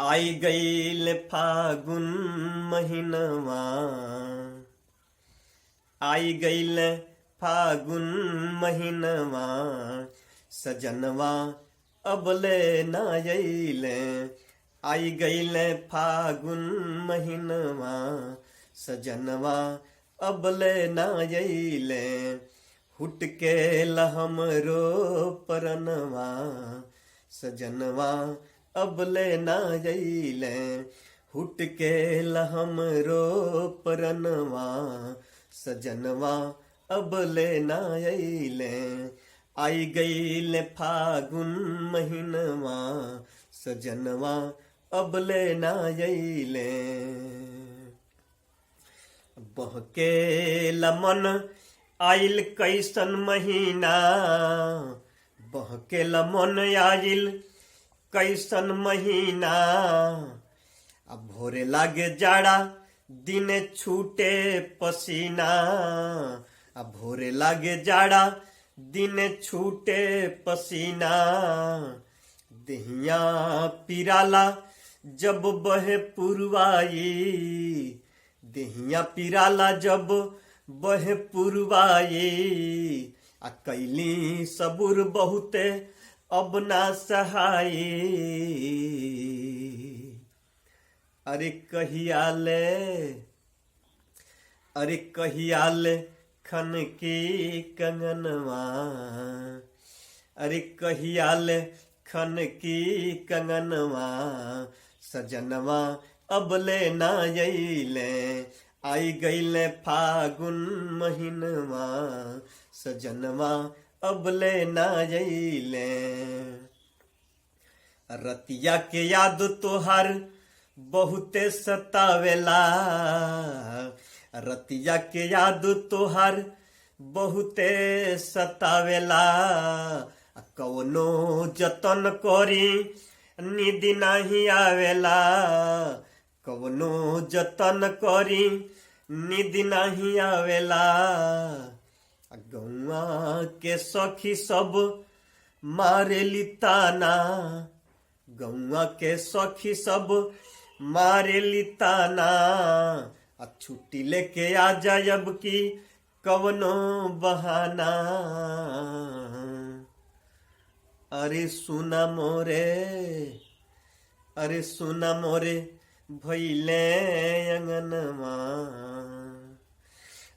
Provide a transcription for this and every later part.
आई गईल फागुन महीनवा, आई गईल फागुन महीनवा, सजनवा अबले ना अइले। आई गईल फागुन महीनवा, सजनवा अबले ना अइले। हुट के हमरो परनवा, सजनवा अबले ना अइले। हुट के हमरो परनवा, सजनवा अबले ना अइले। आई गईल फागुन महीनवा, सजनवा अबले ना अइले। बहके मन आइल कैसन महीना, बहके मन आइल कैसन महीना। अब भोरे लागे जाड़ा दिन छूटे पसीना, अब भोरे लागे जाड़ा दिन छूटे पसीना। देहिया पिराला जब बहे पुरवाई, देहिया पिराला जब बहे पुरवाई। आ कैली सबुर बहुते अब ना सहाई। अरे कहिया ले खन की कंगनवा, अरे कहिया ले खन की कंगनवा, सजनवा अबले ना अइले। आई गईले फागुन महीनवा, सजनवा अबले ना अइले। रतिया के याद तोहार बहुते सतावेला, रतिया के याद तोहार बहुते सतावेला। कौनो जतन करी नींद नहीं आवेला, कौनो जतन करी नींद नहीं आवेला। गौआ के सखी सब मारेली ताना, गौआ के सखी सब मारेली ताना। छुट्टी लेके आ जायब की कवनो बहाना। अरे सुना मोरे, अरे सुना मोरे भइले अंगनवा,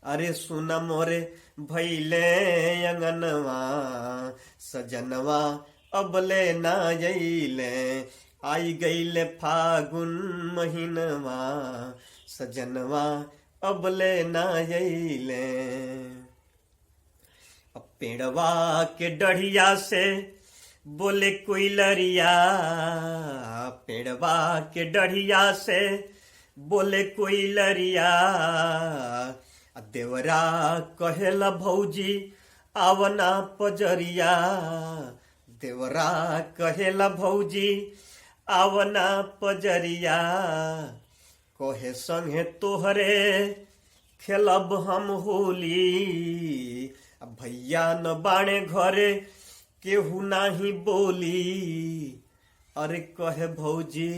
अरे सुना मोरे भइले अंगनवा, सजनवा अबले ना अइले। आई गईले फागुन महीनवा, सजनवा अबले ना अइले। पेड़वा के डढ़िया से बोले कोई लरिया, पेड़वा के डढ़िया से बोले कोई लरिया। देवरा कहेला भौजी आवना पजरिया, देवरा कहेला भौजी आवना पजरिया। कहे संगे तोहरे खेलब हम होली, भैया न बाणे घरे केहू नाही बोली। अरे कहे भौजी,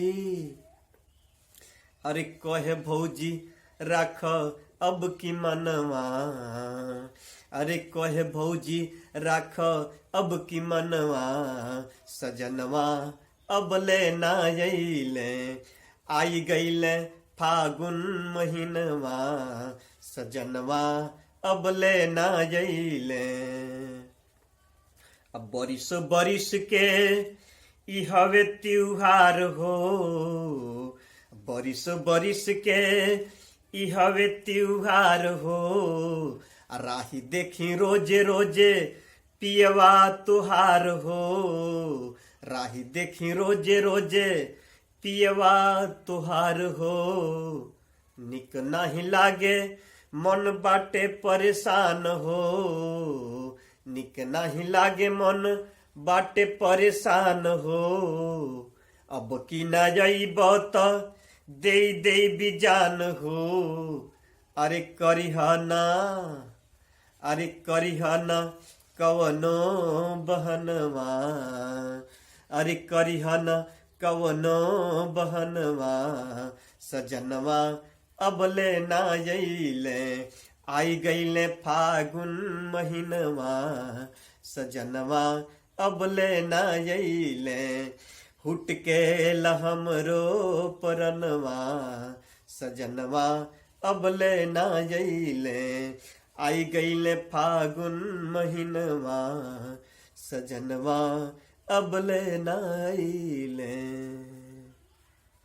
अरे कहे भौजी राख अब की मनवा, अरे कहे भौजी राख अब की मनवा, सजनवा अबले ना अइले। आई गईले फागुन महीनवा, सजनवा अबले ना अइले। अब बरिस बरिस के ई हवे त्योहार हो, बरिस बरिस के ई हवे त्योहार हो। राही देखी रोजे रोजे पियवा तुहार हो, राही देखी रोजे रोजे पियवा तुहार हो। निक नहीं लागे मन बाटे परेशान हो, निक नहीं लागे मन बाटे परेशान हो। अब की न जाइब त दे दे बिजान हो। अरे करिहना, अरे करिहना कवनो बहनवा, अरे करिहना कवनो बहनवा सजनवा अबले ना अइले आई गईले फागुन महीनवा सजनवा अबले ना अइले हुट के लहमरो परनवा सजनवा अबले ना अइले आई गईले फागुन महीनवा सजनवा अबले ना अइले।